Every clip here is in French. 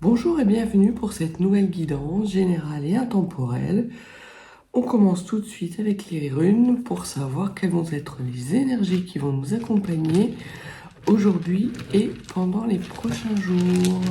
Bonjour et bienvenue pour cette nouvelle guidance générale et intemporelle. On commence tout de suite avec les runes pour savoir quelles vont être les énergies qui vont nous accompagner aujourd'hui et pendant les prochains jours.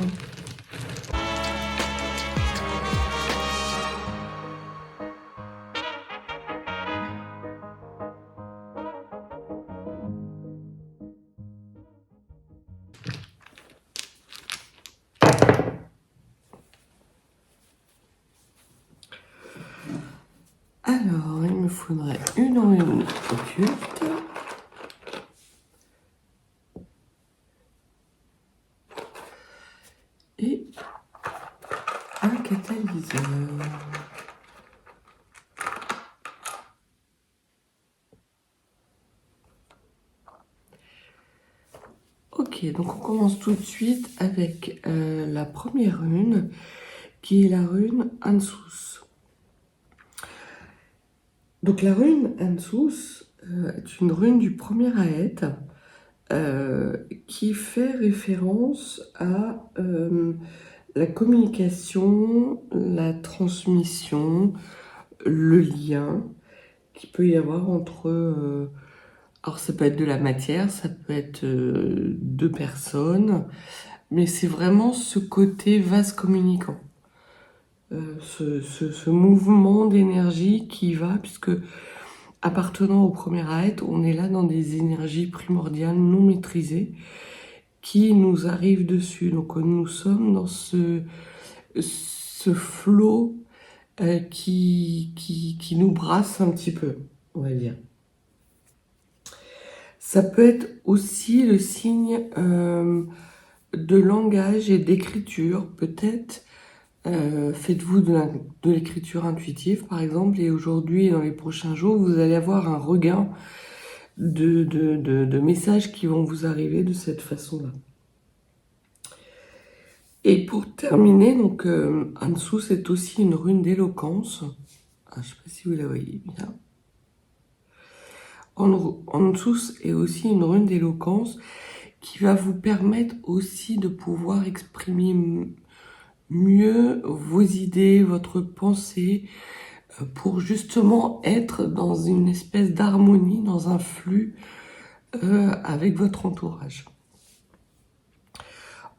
Alors, il me faudrait une rune occulte. Et un catalyseur. Ok, donc on commence tout de suite avec la première rune, qui est la rune Ansus. Donc la rune Ansus est une rune du premier Aeth qui fait référence à la communication, la transmission, le lien qu'il peut y avoir entre... alors ça peut être de la matière, ça peut être deux personnes, mais c'est vraiment ce côté vase communicant. Ce mouvement d'énergie qui va, puisque appartenant au premier Aeth, on est là dans des énergies primordiales non maîtrisées qui nous arrivent dessus. Donc nous sommes dans ce flot qui nous brasse un petit peu, on va dire. Ça peut être aussi le signe de langage et d'écriture, peut-être. Faites-vous de l'écriture intuitive, par exemple, et aujourd'hui, dans les prochains jours, vous allez avoir un regain de messages qui vont vous arriver de cette façon-là. Et pour terminer, donc, en dessous, c'est aussi une rune d'éloquence. Je ne sais pas si vous la voyez bien. En dessous est aussi une rune d'éloquence qui va vous permettre aussi de pouvoir exprimer mieux vos idées, votre pensée, pour justement être dans une espèce d'harmonie, dans un flux avec votre entourage.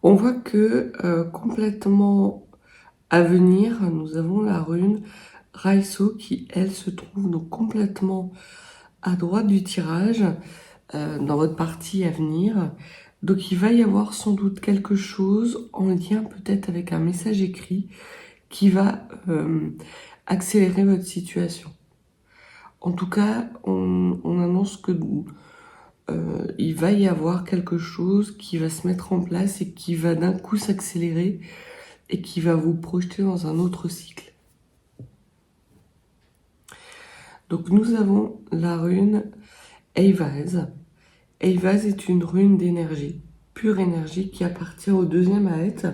On voit que complètement à venir, nous avons la rune Raiso qui, elle, se trouve donc complètement à droite du tirage, dans votre partie à venir. Donc il va y avoir sans doute quelque chose en lien peut-être avec un message écrit qui va accélérer votre situation. En tout cas, on annonce que il va y avoir quelque chose qui va se mettre en place et qui va d'un coup s'accélérer et qui va vous projeter dans un autre cycle. Donc nous avons la rune Eivaz. Eivaz est une rune d'énergie, pure énergie, qui appartient au deuxième Aeth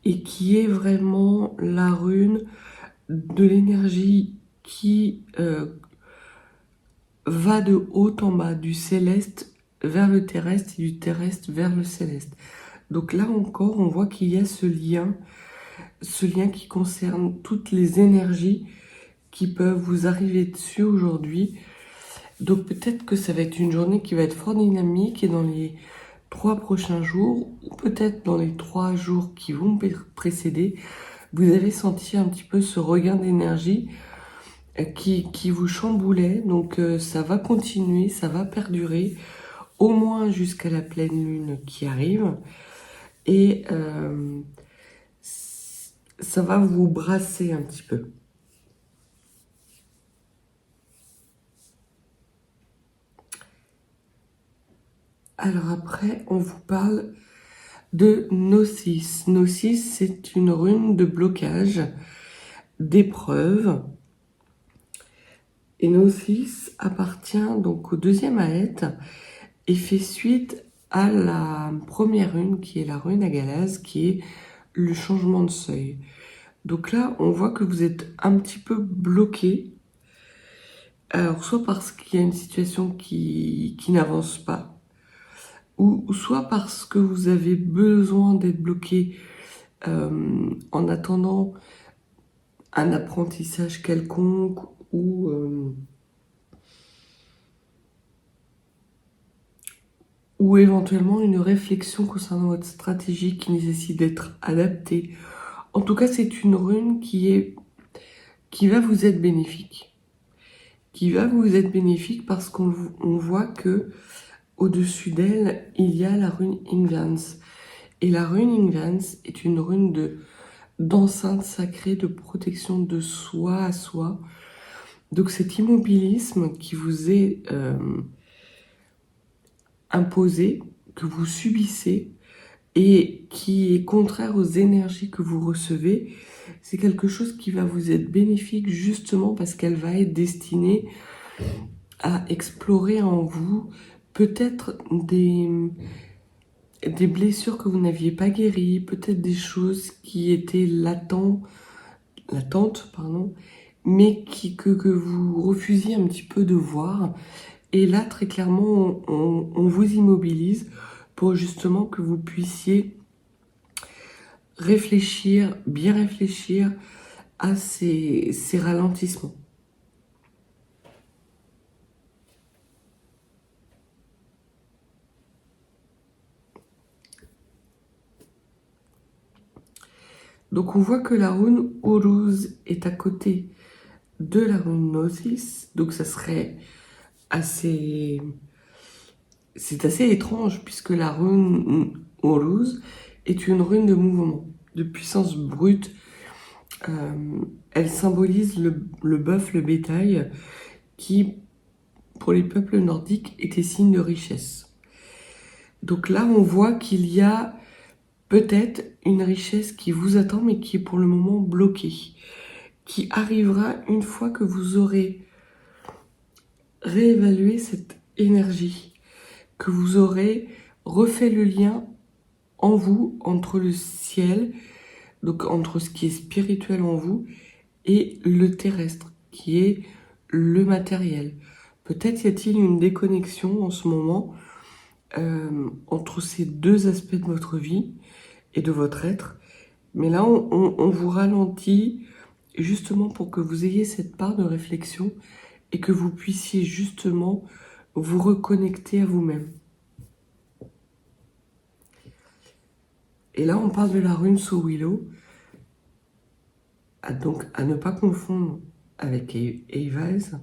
et qui est vraiment la rune de l'énergie qui va de haut en bas, du céleste vers le terrestre et du terrestre vers le céleste. Donc là encore, on voit qu'il y a ce lien qui concerne toutes les énergies qui peuvent vous arriver dessus aujourd'hui. Donc peut-être que ça va être une journée qui va être fort dynamique et dans les 3 prochains jours, ou peut-être dans les 3 jours qui vont précéder, vous avez senti un petit peu ce regain d'énergie qui vous chamboulait. Donc ça va continuer, ça va perdurer, au moins jusqu'à la pleine lune qui arrive. Et ça va vous brasser un petit peu. Alors après, on vous parle de Gnosis. Gnosis, c'est une rune de blocage, d'épreuve. Et Gnosis appartient donc au deuxième Aeth et fait suite à la première rune qui est la rune Agalaz, qui est le changement de seuil. Donc là, on voit que vous êtes un petit peu bloqué. Alors, soit parce qu'il y a une situation qui n'avance pas, ou soit parce que vous avez besoin d'être bloqué en attendant un apprentissage quelconque ou éventuellement une réflexion concernant votre stratégie qui nécessite d'être adaptée. En tout cas, c'est une rune qui va vous être bénéfique. Qui va vous être bénéfique parce qu'on voit que au-dessus d'elle, il y a la rune Ingvans. Et la rune Ingvans est une rune d'enceinte sacrée, de protection de soi à soi. Donc cet immobilisme qui vous est imposé, que vous subissez, et qui est contraire aux énergies que vous recevez, c'est quelque chose qui va vous être bénéfique justement parce qu'elle va être destinée à explorer en vous peut-être des blessures que vous n'aviez pas guéries, peut-être des choses qui étaient latentes, mais que vous refusiez un petit peu de voir. Et là, très clairement, on vous immobilise pour justement que vous puissiez bien réfléchir à ces ralentissements. Donc on voit que la rune Uruz est à côté de la rune Gnosis, donc ça serait assez... C'est assez étrange puisque la rune Uruz est une rune de mouvement, de puissance brute. Elle symbolise le bœuf, le bétail, qui, pour les peuples nordiques, était signe de richesse. Donc là, on voit qu'il y a peut-être une richesse qui vous attend, mais qui est pour le moment bloquée, qui arrivera une fois que vous aurez réévalué cette énergie, que vous aurez refait le lien en vous entre le ciel, donc entre ce qui est spirituel en vous, et le terrestre, qui est le matériel. Peut-être y a-t-il une déconnexion en ce moment entre ces deux aspects de votre vie et de votre être. Mais là, on vous ralentit justement pour que vous ayez cette part de réflexion et que vous puissiez justement vous reconnecter à vous-même. Et là, on parle de la rune Sowilo, donc à ne pas confondre avec Eivaz,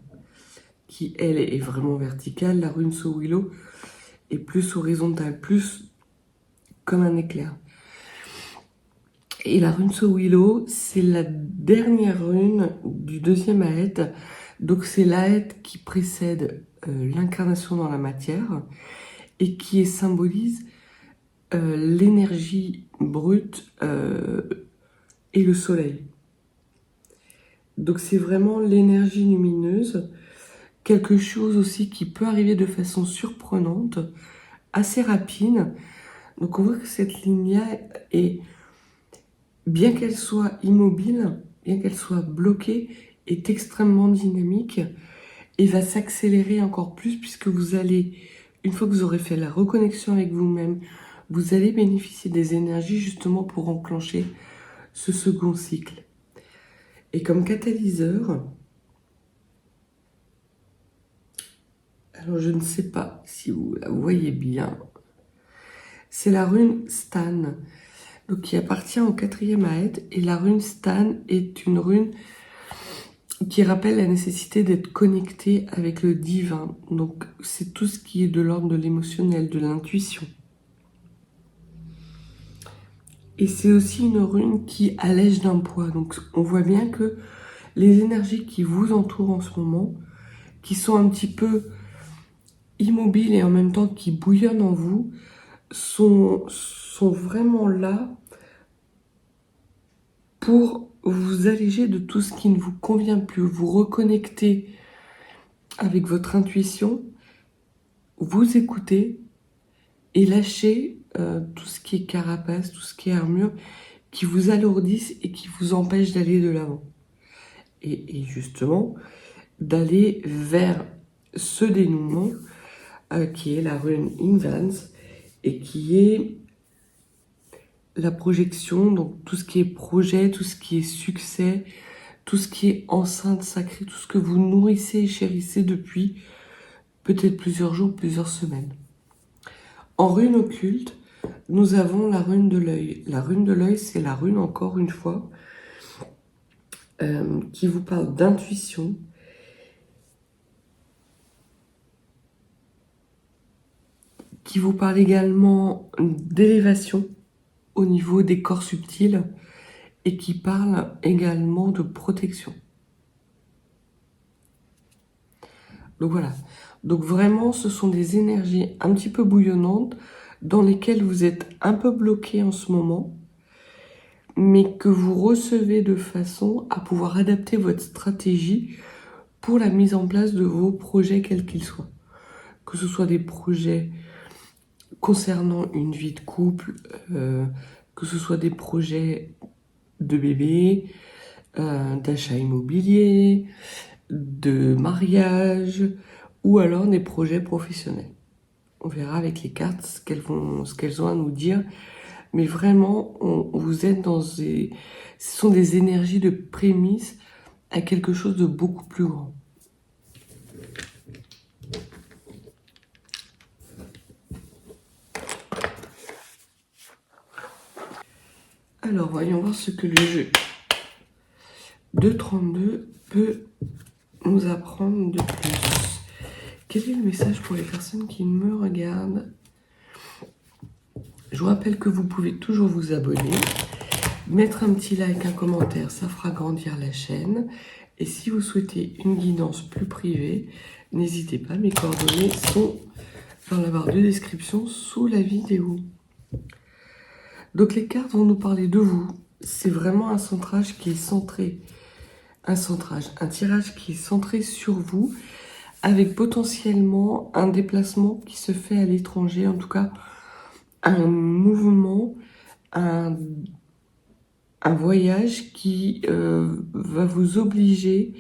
qui elle est vraiment verticale. La rune Sowilo est plus horizontale, plus comme un éclair. Et la rune Sowilo, c'est la dernière rune du deuxième Aed. Donc c'est l'Aed qui précède l'incarnation dans la matière et qui symbolise l'énergie brute et le soleil. Donc c'est vraiment l'énergie lumineuse, quelque chose aussi qui peut arriver de façon surprenante, assez rapide. Donc on voit que cette ligne-là est, bien qu'elle soit immobile, bien qu'elle soit bloquée, est extrêmement dynamique et va s'accélérer encore plus puisque vous allez, une fois que vous aurez fait la reconnexion avec vous-même, vous allez bénéficier des énergies justement pour enclencher ce second cycle. Et comme catalyseur, alors je ne sais pas si vous la voyez bien, c'est la rune Stan, donc qui appartient au 4e Aed, et la rune Stan est une rune qui rappelle la nécessité d'être connecté avec le divin. Donc c'est tout ce qui est de l'ordre de l'émotionnel, de l'intuition. Et c'est aussi une rune qui allège d'un poids. Donc on voit bien que les énergies qui vous entourent en ce moment, qui sont un petit peu immobiles et en même temps qui bouillonnent en vous, sont vraiment là pour vous alléger de tout ce qui ne vous convient plus, vous reconnecter avec votre intuition, vous écouter et lâcher tout ce qui est carapace, tout ce qui est armure, qui vous alourdissent et qui vous empêchent d'aller de l'avant. Et justement, d'aller vers ce dénouement qui est la rune Ingvans et qui est la projection, donc tout ce qui est projet, tout ce qui est succès, tout ce qui est enceinte sacrée, tout ce que vous nourrissez et chérissez depuis peut-être plusieurs jours, plusieurs semaines. En rune occulte, nous avons la rune de l'œil. La rune de l'œil, c'est la rune, encore une fois, qui vous parle d'intuition, qui vous parle également d'élévation au niveau des corps subtils et qui parle également de protection. Donc voilà. Donc vraiment, ce sont des énergies un petit peu bouillonnantes dans lesquelles vous êtes un peu bloqué en ce moment, mais que vous recevez de façon à pouvoir adapter votre stratégie pour la mise en place de vos projets, quels qu'ils soient. Que ce soit des projets concernant une vie de couple, que ce soit des projets de bébé, d'achat immobilier, de mariage, ou alors des projets professionnels. On verra avec les cartes ce qu'elles ont à nous dire. Mais vraiment, vous êtes dans ce sont des énergies de prémisse à quelque chose de beaucoup plus grand. Alors, voyons voir ce que le jeu de 32 peut nous apprendre de plus. Quel est le message pour les personnes qui me regardent? Je vous rappelle que vous pouvez toujours vous abonner, mettre un petit like, un commentaire, ça fera grandir la chaîne. Et si vous souhaitez une guidance plus privée, n'hésitez pas, mes coordonnées sont dans la barre de description sous la vidéo. Donc les cartes vont nous parler de vous. C'est vraiment un centrage qui est centré. Un tirage qui est centré sur vous, avec potentiellement un déplacement qui se fait à l'étranger, en tout cas un mouvement, un voyage qui va vous obliger,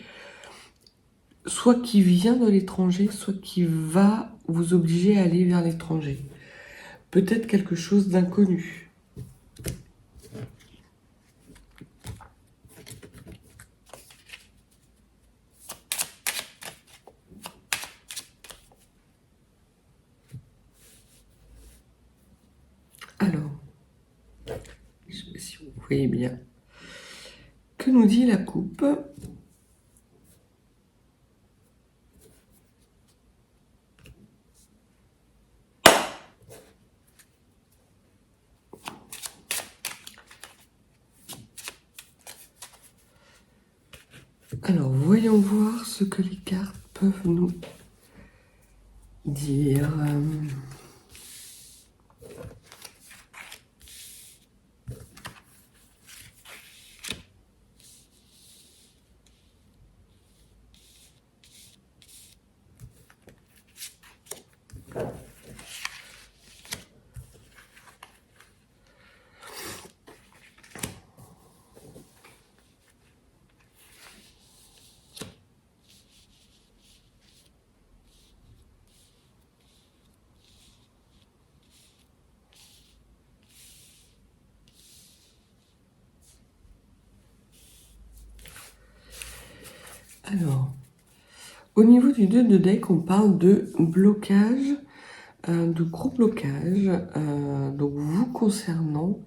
soit qui vient de l'étranger, soit qui va vous obliger à aller vers l'étranger. Peut-être quelque chose d'inconnu. Alors, je ne sais pas si vous voyez bien. Que nous dit la coupe ? Alors, voyons voir ce que les cartes peuvent nous dire. Alors, au niveau du 2 de deck, on parle de blocage, de gros blocage. Donc, vous concernant,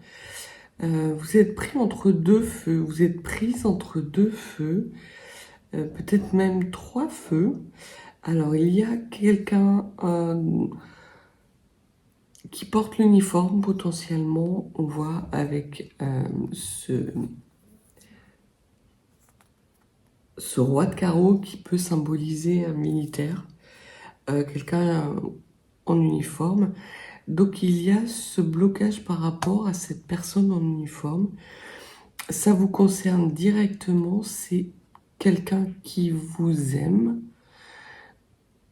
vous êtes pris entre deux feux, vous êtes prise entre deux feux, peut-être même 3 feux. Alors, il y a quelqu'un qui porte l'uniforme, potentiellement, on voit avec ce roi de carreau qui peut symboliser un militaire, quelqu'un en uniforme. Donc il y a ce blocage par rapport à cette personne en uniforme. Ça vous concerne directement, c'est quelqu'un qui vous aime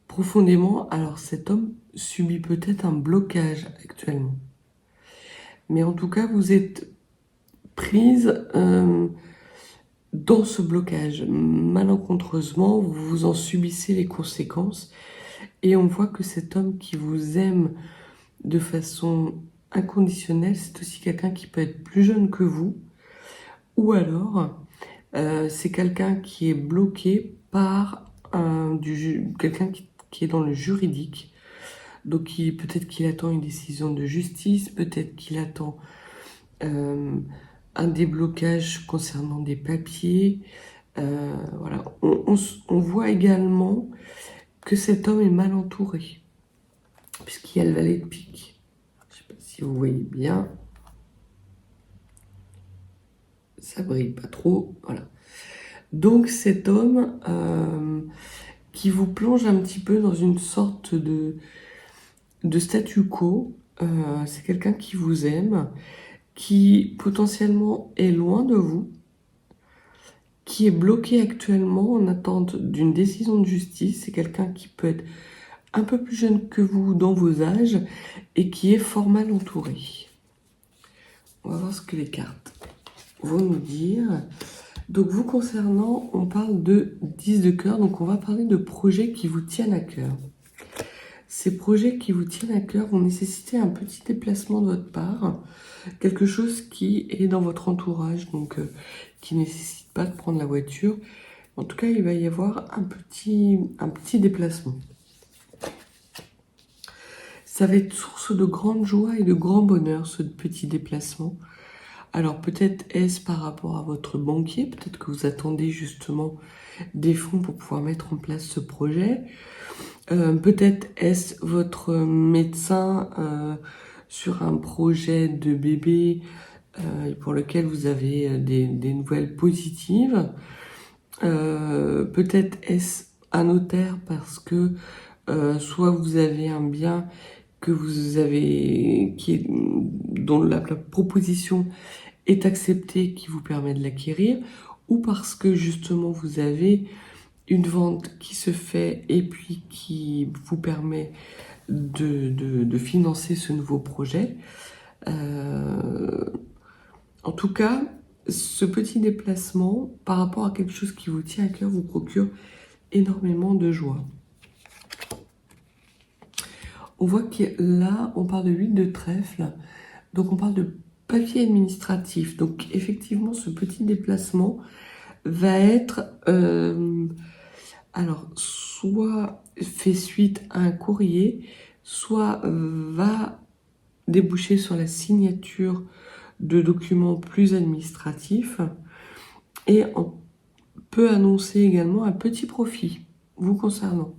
profondément. Alors cet homme subit peut-être un blocage actuellement. Mais en tout cas, vous êtes prise dans ce blocage. Malencontreusement, vous en subissez les conséquences. Et on voit que cet homme qui vous aime de façon inconditionnelle. C'est aussi quelqu'un qui peut être plus jeune que vous, ou alors c'est quelqu'un qui est bloqué par quelqu'un qui est dans le juridique. Donc peut-être qu'il attend une décision de justice, peut-être qu'il attend un déblocage concernant des papiers. Voilà. On voit également que cet homme est mal entouré, puisqu'il y a le valet de pique. Je ne sais pas si vous voyez bien. Ça brille pas trop. Voilà. Donc cet homme qui vous plonge un petit peu dans une sorte de statu quo, c'est quelqu'un qui vous aime, qui potentiellement est loin de vous, qui est bloqué actuellement en attente d'une décision de justice. C'est quelqu'un qui peut être un peu plus jeune que vous dans vos âges et qui est fort mal entouré. On va voir ce que les cartes vont nous dire. Donc vous concernant, on parle de 10 de cœur, donc on va parler de projets qui vous tiennent à cœur. Ces projets qui vous tiennent à cœur vont nécessiter un petit déplacement de votre part, quelque chose qui est dans votre entourage, donc qui ne nécessite pas de prendre la voiture. En tout cas, il va y avoir un petit déplacement. Ça va être source de grande joie et de grand bonheur, ce petit déplacement. Alors peut-être est-ce par rapport à votre banquier, peut-être que vous attendez justement des fonds pour pouvoir mettre en place ce projet. Peut-être est-ce votre médecin sur un projet de bébé pour lequel vous avez des nouvelles positives. Peut-être est-ce un notaire parce que soit vous avez un bien que vous avez dont la proposition est acceptée, qui vous permet de l'acquérir, ou parce que justement vous avez une vente qui se fait et puis qui vous permet de financer ce nouveau projet. En tout cas, ce petit déplacement par rapport à quelque chose qui vous tient à cœur vous procure énormément de joie. On voit que là, on parle de 8 de trèfle, donc on parle de papier administratif. Donc effectivement, ce petit déplacement va être alors soit fait suite à un courrier, soit va déboucher sur la signature de documents plus administratifs et on peut annoncer également un petit profit vous concernant.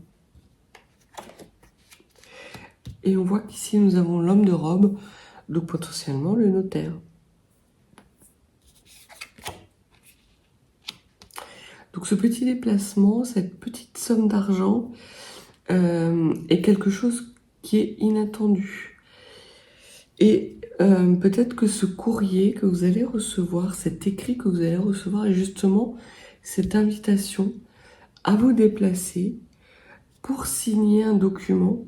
Et on voit qu'ici nous avons l'homme de robe, donc potentiellement le notaire. Donc ce petit déplacement, cette petite somme d'argent est quelque chose qui est inattendu. Et peut-être que ce courrier que vous allez recevoir, cet écrit que vous allez recevoir est justement cette invitation à vous déplacer pour signer un document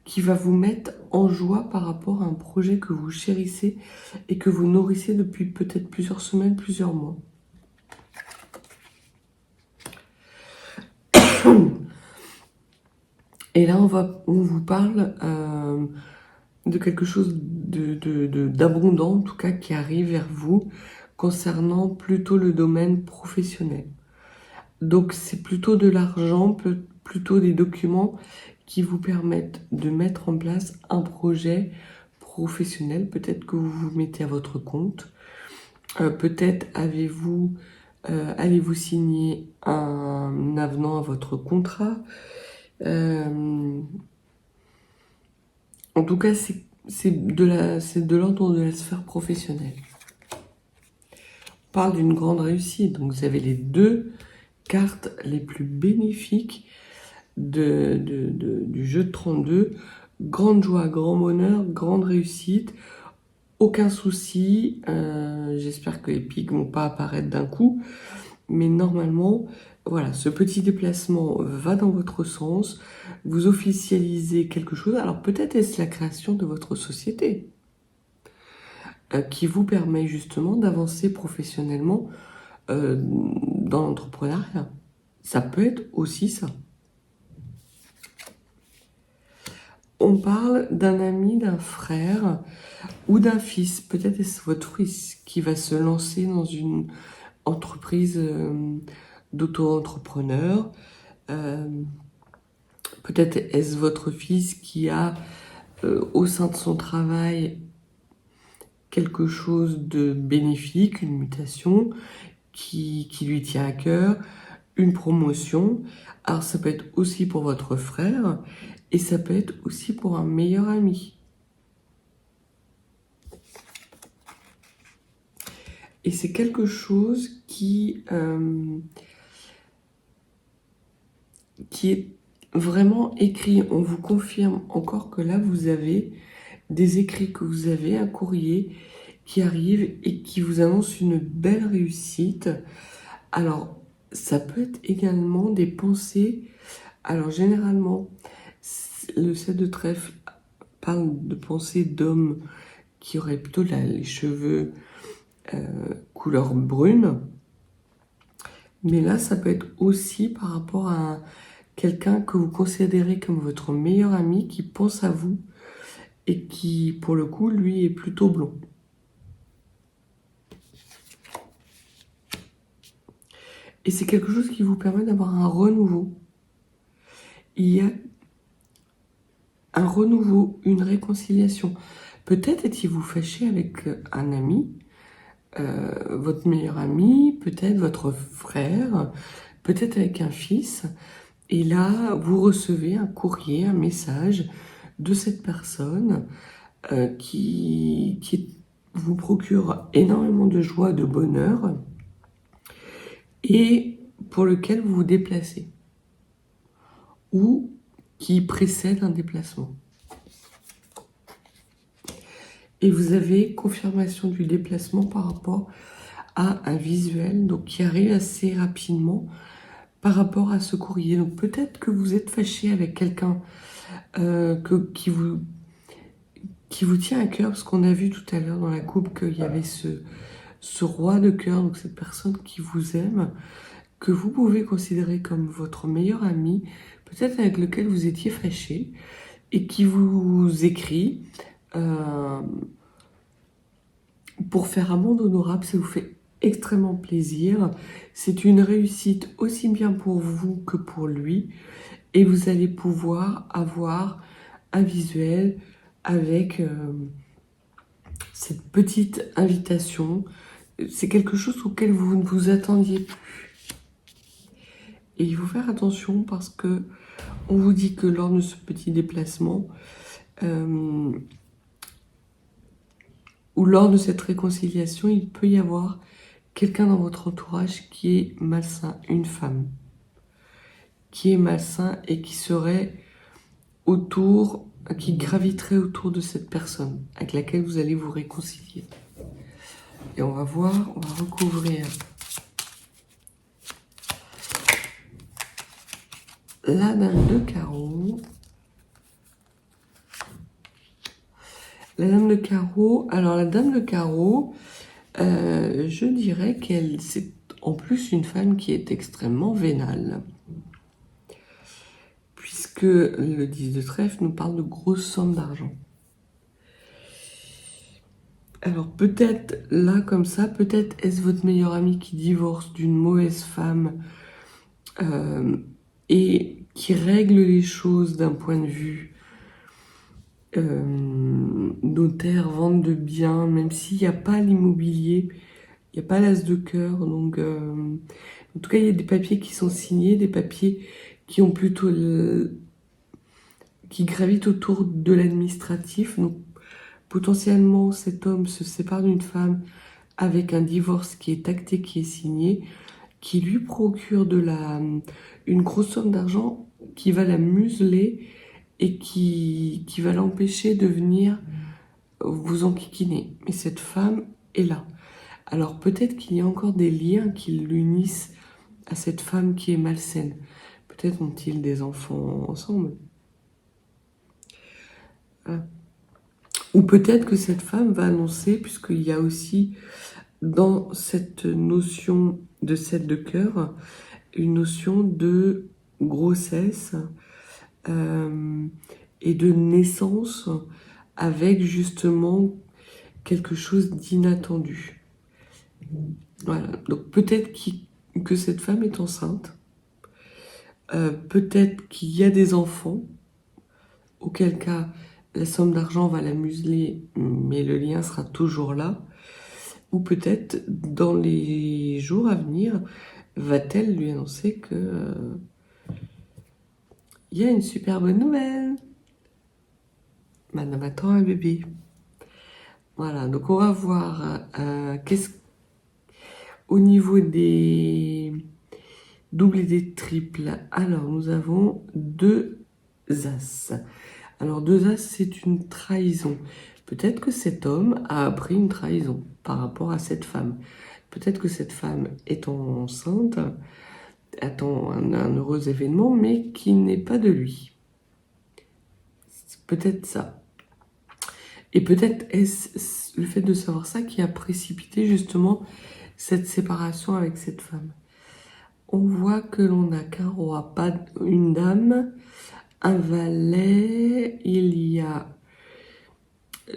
qui va vous mettre en joie par rapport à un projet que vous chérissez et que vous nourrissez depuis peut-être plusieurs semaines, plusieurs mois. Et là, on vous parle de quelque chose d'abondant, en tout cas, qui arrive vers vous concernant plutôt le domaine professionnel. Donc, c'est plutôt de l'argent, plutôt des documents qui vous permettent de mettre en place un projet professionnel. Peut-être que vous vous mettez à votre compte. Peut-être allez-vous signer un avenant à votre contrat. En tout cas, c'est de l'ordre de la sphère professionnelle. On parle d'une grande réussite. Donc, vous avez les deux cartes les plus bénéfiques du jeu de 32. Grande joie, grand bonheur, grande réussite, aucun souci. J'espère que les pics vont pas apparaître d'un coup. Mais normalement, voilà, ce petit déplacement va dans votre sens. Vous officialisez quelque chose. Alors peut-être est-ce la création de votre société qui vous permet justement d'avancer professionnellement dans l'entrepreneuriat. Ça peut être aussi ça. on parle d'un ami, d'un frère ou d'un fils. Peut-être est-ce votre fils qui va se lancer dans une entreprise d'auto-entrepreneur. Peut-être est-ce votre fils qui a au sein de son travail quelque chose de bénéfique, une mutation qui lui tient à cœur, une promotion. Alors ça peut être aussi pour votre frère et ça peut être aussi pour un meilleur ami. Et c'est quelque chose qui est vraiment écrit. On vous confirme encore que là, vous avez des écrits, que vous avez un courrier qui arrive et qui vous annonce une belle réussite. Alors, ça peut être également des pensées. Alors, généralement, le 7 de trèfle parle de pensées d'hommes qui auraient plutôt les cheveux couleur brune. Mais là, ça peut être aussi par rapport à quelqu'un que vous considérez comme votre meilleur ami qui pense à vous et qui, pour le coup, lui, est plutôt blond. Et c'est quelque chose qui vous permet d'avoir un renouveau. Il y a un renouveau, une réconciliation. Peut-être étiez-vous fâché avec un ami, votre meilleur ami, peut-être votre frère, peut-être avec un fils. Et là, vous recevez un courrier, un message de cette personne qui vous procure énormément de joie, de bonheur et pour lequel vous vous déplacez ou qui précède un déplacement. Et vous avez confirmation du déplacement par rapport à un visuel donc qui arrive assez rapidement par rapport à ce courrier. Donc peut-être que vous êtes fâché avec quelqu'un qui vous tient à cœur, parce qu'on a vu tout à l'heure dans la coupe qu'il y avait ce roi de cœur, donc cette personne qui vous aime, que vous pouvez considérer comme votre meilleur ami, peut-être avec lequel vous étiez fâché, et qui vous écrit pour faire amende honorable. Ça vous fait extrêmement plaisir. C'est une réussite aussi bien pour vous que pour lui, et vous allez pouvoir avoir un visuel avec cette petite invitation. C'est quelque chose auquel vous ne vous attendiez plus. Et il faut faire attention parce que on vous dit que lors de ce petit déplacement ou lors de cette réconciliation, il peut y avoir quelqu'un dans votre entourage qui est malsain, une femme qui est malsain et qui serait autour, qui graviterait autour de cette personne avec laquelle vous allez vous réconcilier. Et on va voir, on va recouvrir la dame de carreau. La dame de carreau, alors la dame de carreau, je dirais qu'elle, c'est en plus une femme qui est extrêmement vénale. Puisque le 10 de trèfle nous parle de grosses sommes d'argent. Alors peut-être là comme ça, peut-être est-ce votre meilleur ami qui divorce d'une mauvaise femme et qui règle les choses d'un point de vue notaire, vente de biens, même s'il n'y a pas l'immobilier, il n'y a pas l'as de cœur. Donc en tout cas, il y a des papiers qui sont signés, des papiers qui ont plutôt qui gravitent autour de l'administratif. Donc potentiellement, cet homme se sépare d'une femme avec un divorce qui est acté, qui est signé, qui lui procure une grosse somme d'argent qui va la museler et qui va l'empêcher de venir vous enquiquiner. Mais cette femme est là. Alors peut-être qu'il y a encore des liens qui l'unissent à cette femme qui est malsaine. Peut-être ont-ils des enfants ensemble. Voilà. Ou peut-être que cette femme va annoncer, puisqu'il y a aussi dans cette notion de 7 de cœur, une notion de grossesse et de naissance avec justement quelque chose d'inattendu. Voilà, donc peut-être que cette femme est enceinte, peut-être qu'il y a des enfants, auquel cas la somme d'argent va la museler, mais le lien sera toujours là. Ou peut-être dans les jours à venir, va-t-elle lui annoncer que il y a une super bonne nouvelle. Madame attend un bébé. Voilà, donc on va voir au niveau des doubles et des triples. Alors, nous avons 2 As. Alors, 2 As, c'est une trahison. Peut-être que cet homme a appris une trahison par rapport à cette femme. Peut-être que cette femme est enceinte, attend un heureux événement, mais qui n'est pas de lui. C'est peut-être ça. Et peut-être est-ce le fait de savoir ça qui a précipité justement cette séparation avec cette femme. On voit que l'on n'a qu'un roi, pas une dame, un valet, il y a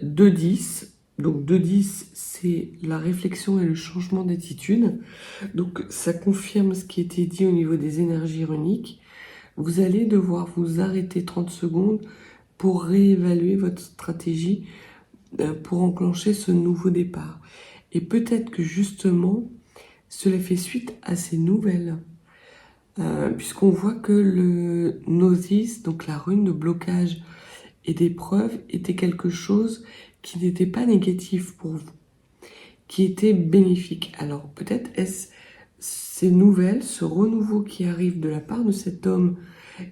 2 10. Donc 2 10, c'est la réflexion et le changement d'attitude. Donc ça confirme ce qui était dit au niveau des énergies runiques. Vous allez devoir vous arrêter 30 secondes pour réévaluer votre stratégie pour enclencher ce nouveau départ. Et peut-être que justement, cela fait suite à ces nouvelles. Puisqu'on voit que le Gnosis, donc la rune de blocage et d'épreuve, était quelque chose qui n'était pas négatif pour vous, qui était bénéfique. Alors peut-être est-ce ces nouvelles, ce renouveau qui arrive de la part de cet homme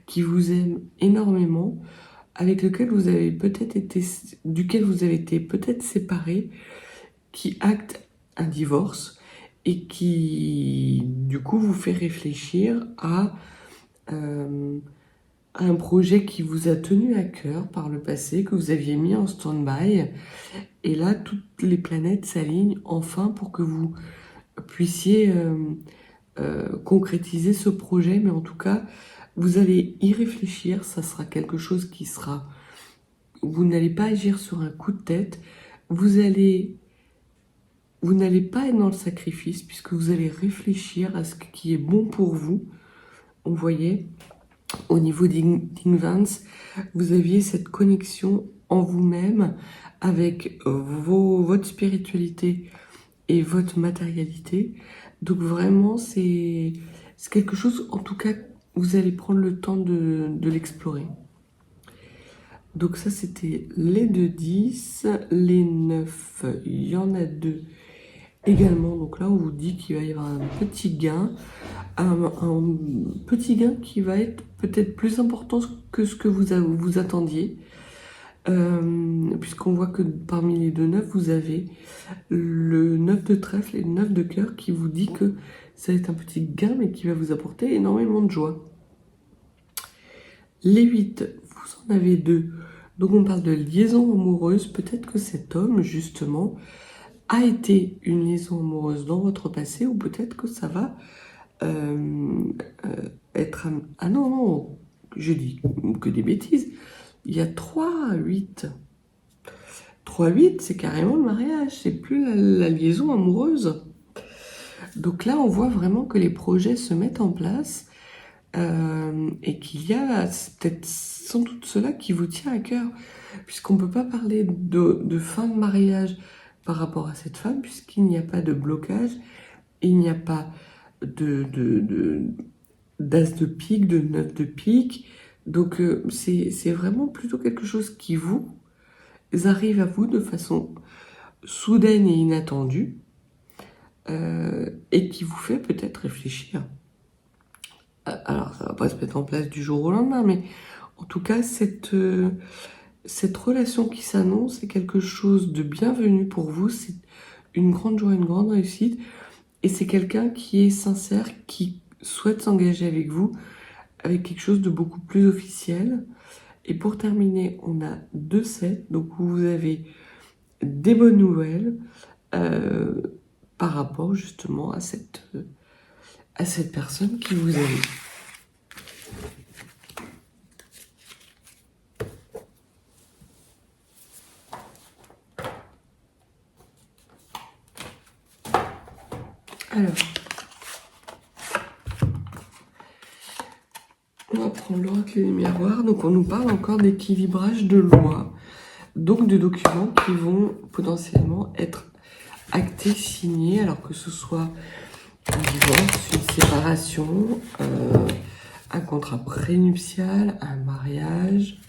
qui vous aime énormément, avec lequel vous avez peut-être été, duquel vous avez été peut-être séparé, qui acte un divorce et qui, du coup, vous fait réfléchir à un projet qui vous a tenu à cœur par le passé, que vous aviez mis en stand-by. Et là, toutes les planètes s'alignent enfin pour que vous puissiez concrétiser ce projet. Mais en tout cas, vous allez y réfléchir. Ça sera quelque chose qui sera... Vous n'allez pas agir sur un coup de tête. Vous n'allez pas être dans le sacrifice puisque vous allez réfléchir à ce qui est bon pour vous. On voyait au niveau d'Ingvance, vous aviez cette connexion en vous-même avec votre spiritualité et votre matérialité. Donc vraiment, c'est quelque chose, en tout cas, vous allez prendre le temps de l'explorer. Donc ça, c'était les 2 10, les 9, il y en a 2 également. Donc là, on vous dit qu'il va y avoir un petit gain qui va être peut-être plus important que ce que vous attendiez. Puisqu'on voit que parmi les 2 9, vous avez le 9 de trèfle et le 9 de cœur qui vous dit que ça va être un petit gain mais qui va vous apporter énormément de joie. Les 8, vous en avez 2. Donc on parle de liaison amoureuse. Peut-être que cet homme, justement, a été une liaison amoureuse dans votre passé, ou peut-être que ça va être... Ah non, non, je dis que des bêtises. Il y a 3, 8. 3, 8, c'est carrément le mariage, c'est plus la liaison amoureuse. Donc là, on voit vraiment que les projets se mettent en place et qu'il y a peut-être sans doute cela qui vous tient à cœur, puisqu'on ne peut pas parler de fin de mariage par rapport à cette femme, puisqu'il n'y a pas de blocage, il n'y a pas d'as de pique, de neuf de pique. Donc c'est vraiment plutôt quelque chose qui vous arrive à vous de façon soudaine et inattendue et qui vous fait peut-être réfléchir. Alors ça va pas se mettre en place du jour au lendemain, mais en tout cas cette relation qui s'annonce est quelque chose de bienvenu pour vous. C'est une grande joie, une grande réussite. Et c'est quelqu'un qui est sincère, qui souhaite s'engager avec vous, avec quelque chose de beaucoup plus officiel. Et pour terminer, on a 2 7, donc vous avez des bonnes nouvelles par rapport justement à cette personne qui vous aime. Alors, on va prendre l'oracle des miroirs. Donc, on nous parle encore d'équilibrage de lois, donc de documents qui vont potentiellement être actés, signés, alors que ce soit un divorce, une séparation, un contrat prénuptial, un mariage.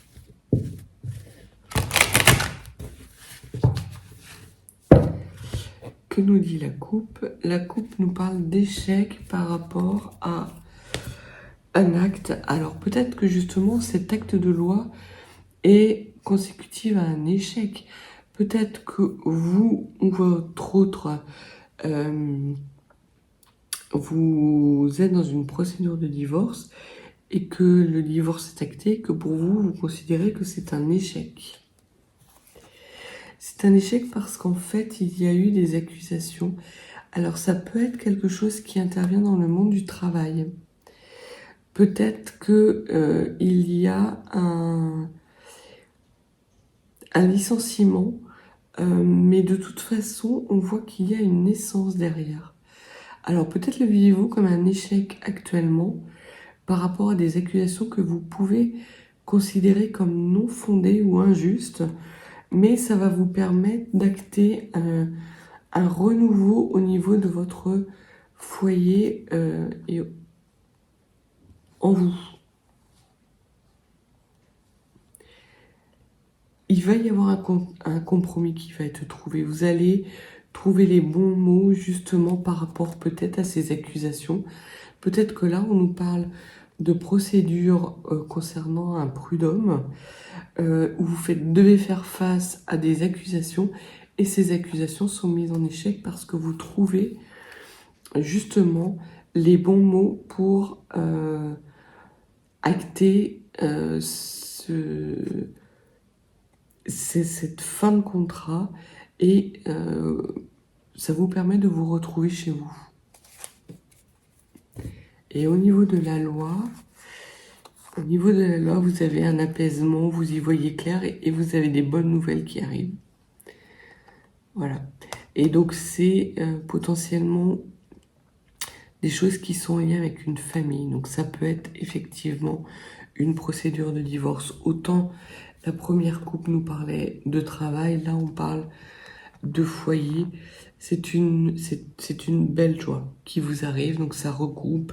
Que nous dit la coupe? La coupe nous parle d'échec par rapport à un acte. Alors peut-être que justement cet acte de loi est consécutif à un échec. Peut-être que vous ou votre autre, vous êtes dans une procédure de divorce et que le divorce est acté, que pour vous, vous considérez que c'est un échec. C'est un échec parce qu'en fait, il y a eu des accusations. Alors ça peut être quelque chose qui intervient dans le monde du travail. Peut-être que il y a un licenciement, mais de toute façon, on voit qu'il y a une naissance derrière. Alors peut-être le vivez-vous comme un échec actuellement par rapport à des accusations que vous pouvez considérer comme non fondées ou injustes, mais ça va vous permettre d'acter un renouveau au niveau de votre foyer et en vous. Il va y avoir un compromis qui va être trouvé. Vous allez trouver les bons mots justement par rapport peut-être à ces accusations. Peut-être que là, on nous parle de procédure concernant un prud'homme où vous devez faire face à des accusations et ces accusations sont mises en échec parce que vous trouvez justement les bons mots pour acter cette fin de contrat et ça vous permet de vous retrouver chez vous. Et au niveau de la loi, vous avez un apaisement, vous y voyez clair et vous avez des bonnes nouvelles qui arrivent. Voilà. Et donc c'est potentiellement des choses qui sont liées avec une famille. Donc ça peut être effectivement une procédure de divorce. Autant la première coupe nous parlait de travail, là on parle de foyer. C'est une belle joie qui vous arrive. Donc ça recoupe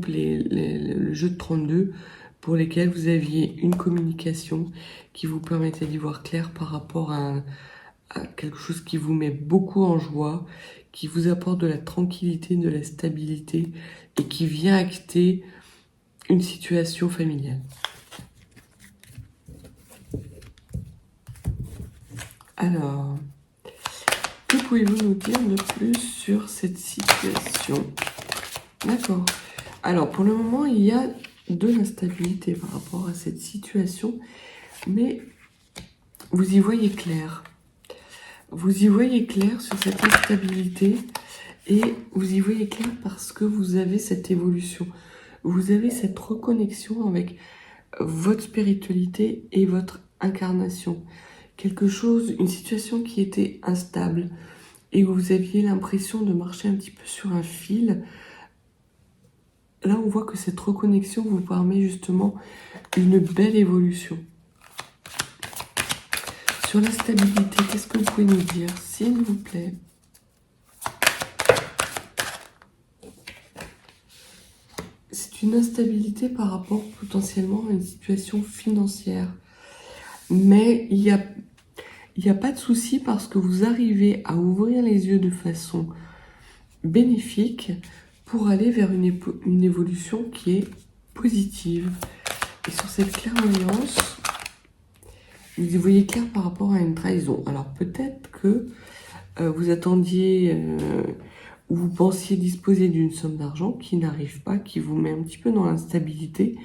le jeu de 32 pour lesquels vous aviez une communication qui vous permettait d'y voir clair par rapport à quelque chose qui vous met beaucoup en joie, qui vous apporte de la tranquillité, de la stabilité et qui vient acter une situation familiale. Alors, que pouvez-vous nous dire de plus sur cette situation? D'accord. Alors, pour le moment, il y a de l'instabilité par rapport à cette situation, mais vous y voyez clair. Vous y voyez clair sur cette instabilité et vous y voyez clair parce que vous avez cette évolution. Vous avez cette reconnexion avec votre spiritualité et votre incarnation. Quelque chose, une situation qui était instable et où vous aviez l'impression de marcher un petit peu sur un fil. Là, on voit que cette reconnexion vous permet justement une belle évolution. Sur la stabilité, qu'est-ce que vous pouvez nous dire, s'il vous plaît? C'est une instabilité par rapport potentiellement à une situation financière. Mais il n'y a pas de souci parce que vous arrivez à ouvrir les yeux de façon bénéfique pour aller vers une évolution qui est positive. Et sur cette clairvoyance, vous y voyez clair par rapport à une trahison. Alors peut-être que vous attendiez ou vous pensiez disposer d'une somme d'argent qui n'arrive pas, qui vous met un petit peu dans l'instabilité,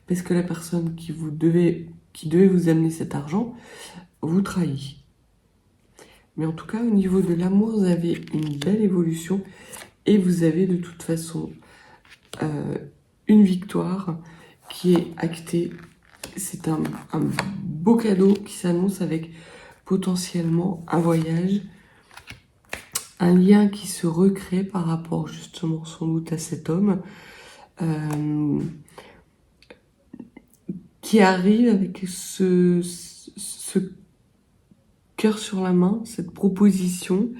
parce que la personne qui devait vous amener cet argent vous trahit. Mais en tout cas, au niveau de l'amour, vous avez une belle évolution et vous avez de toute façon une victoire qui est actée. C'est un beau cadeau qui s'annonce avec potentiellement un voyage un lien qui se recrée par rapport justement sans doute à cet homme qui arrive avec ce cœur sur la main, cette proposition,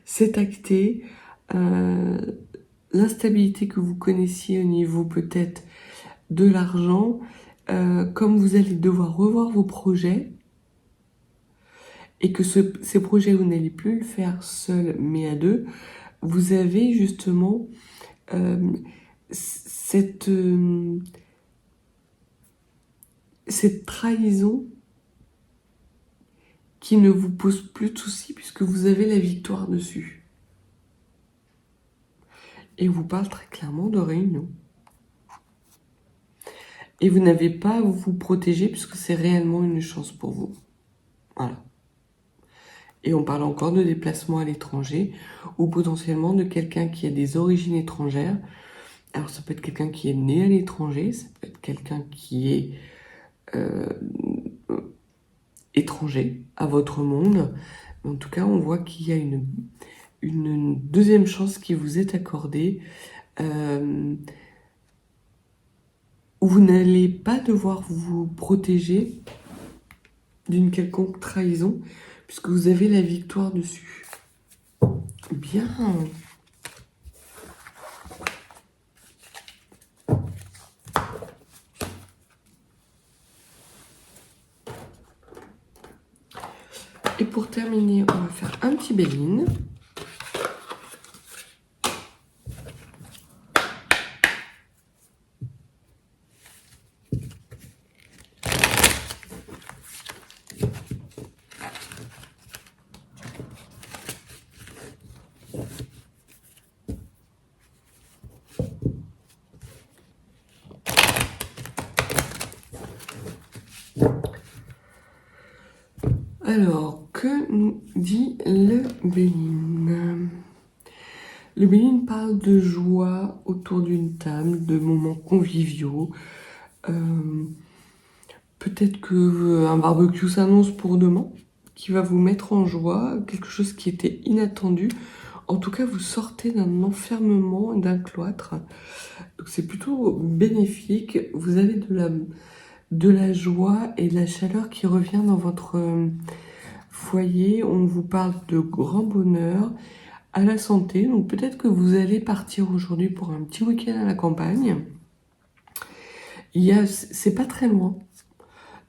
cet acté, l'instabilité que vous connaissiez au niveau peut-être de l'argent, comme vous allez devoir revoir vos projets, et que ces projets, vous n'allez plus le faire seul, mais à deux, vous avez justement cette trahison qui ne vous pose plus de soucis puisque vous avez la victoire dessus. Et vous parle très clairement de réunion. Et vous n'avez pas à vous protéger puisque c'est réellement une chance pour vous. Voilà. Et on parle encore de déplacement à l'étranger ou potentiellement de quelqu'un qui a des origines étrangères. Alors ça peut être quelqu'un qui est né à l'étranger, ça peut être quelqu'un qui est étranger à votre monde. En tout cas, on voit qu'il y a une deuxième chance qui vous est accordée où vous n'allez pas devoir vous protéger d'une quelconque trahison puisque vous avez la victoire dessus. Bien. Et pour terminer, on va faire un petit Béline. Alors, que nous dit le Béline? Le Béline parle de joie autour d'une table, de moments conviviaux. Peut-être qu'un barbecue s'annonce pour demain, qui va vous mettre en joie, quelque chose qui était inattendu. En tout cas, vous sortez d'un enfermement, d'un cloître. Donc c'est plutôt bénéfique. Vous avez de la joie et de la chaleur qui revient dans votre foyer. On vous parle de grand bonheur, à la santé. Donc peut-être que vous allez partir aujourd'hui pour un petit week-end à la campagne. C'est pas très loin.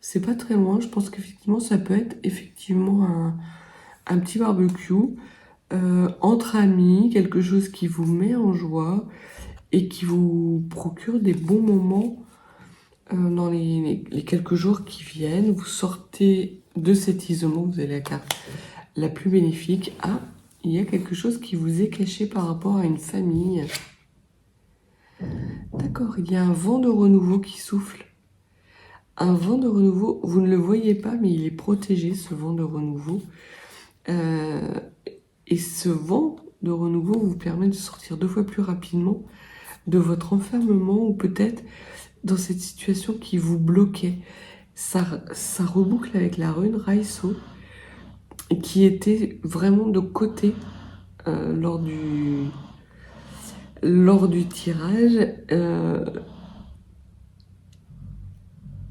C'est pas très loin. Je pense qu'effectivement, ça peut être effectivement un petit barbecue entre amis, quelque chose qui vous met en joie et qui vous procure des bons moments dans les quelques jours qui viennent. Vous sortez de cet isolement, vous avez la carte la plus bénéfique. Ah, il y a quelque chose qui vous est caché par rapport à une famille. D'accord, il y a un vent de renouveau qui souffle. Un vent de renouveau, vous ne le voyez pas, mais il est protégé, ce vent de renouveau. Et ce vent de renouveau vous permet de sortir 2 fois plus rapidement de votre enfermement ou peut-être dans cette situation qui vous bloquait. Ça reboucle avec la rune Raiso, qui était vraiment de côté lors du tirage.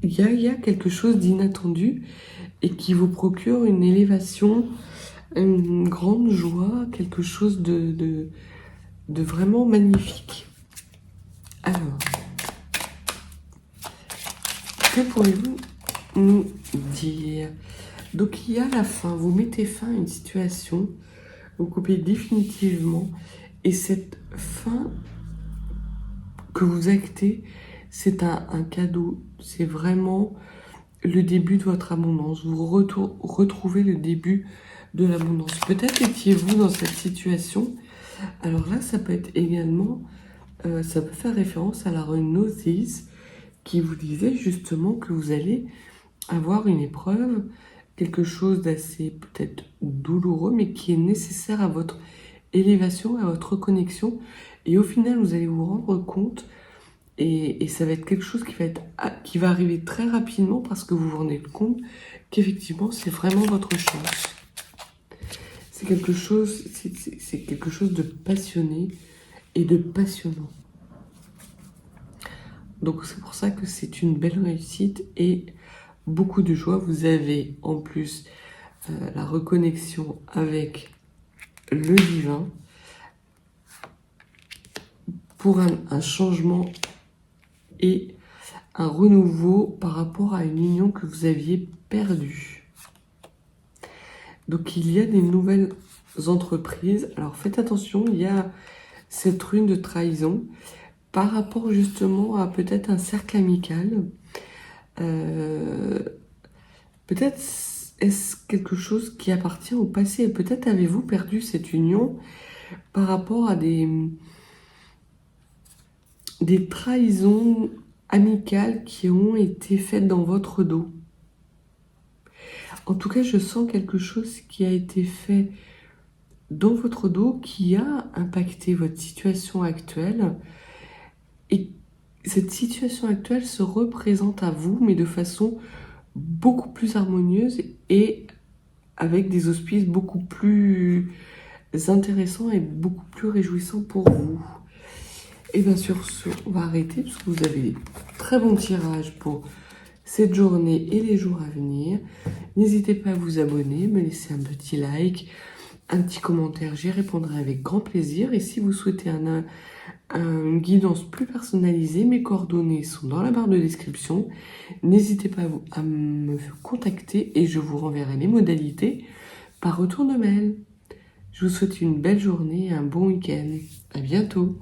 Il y a quelque chose d'inattendu et qui vous procure une élévation, une grande joie, quelque chose de vraiment magnifique. Alors, que pourriez-vous nous dire? Donc il y a la fin, vous mettez fin à une situation, vous coupez définitivement, et cette fin que vous actez, c'est un cadeau, c'est vraiment le début de votre abondance. Vous retrouvez le début de l'abondance. Peut-être étiez-vous dans cette situation. Alors là, ça peut être également, ça peut faire référence à la rune Gnosis qui vous disait justement que vous allez avoir une épreuve, quelque chose d'assez peut-être douloureux, mais qui est nécessaire à votre élévation, à votre connexion. Et au final, vous allez vous rendre compte, et ça va être quelque chose qui va arriver très rapidement parce que vous vous rendez compte qu'effectivement, c'est vraiment votre chance. c'est quelque chose de passionné et de passionnant. Donc c'est pour ça que c'est une belle réussite et beaucoup de joie. Vous avez en plus la reconnexion avec le divin pour un changement et un renouveau par rapport à une union que vous aviez perdue. Donc il y a des nouvelles entreprises. Alors faites attention, il y a cette rune de trahison par rapport justement à peut-être un cercle amical. Peut-être est-ce quelque chose qui appartient au passé et peut-être avez-vous perdu cette union par rapport à des trahisons amicales qui ont été faites dans votre dos. En tout cas, je sens quelque chose qui a été fait dans votre dos qui a impacté votre situation actuelle. Et cette situation actuelle se représente à vous, mais de façon beaucoup plus harmonieuse et avec des auspices beaucoup plus intéressants et beaucoup plus réjouissants pour vous. Et bien sur ce, on va arrêter parce que vous avez des très bons tirages pour cette journée et les jours à venir. N'hésitez pas à vous abonner, me laisser un petit like, un petit commentaire, j'y répondrai avec grand plaisir. Et si vous souhaitez une guidance plus personnalisée, mes coordonnées sont dans la barre de description. N'hésitez pas à me contacter et je vous renverrai les modalités par retour de mail. Je vous souhaite une belle journée et un bon week-end. À bientôt.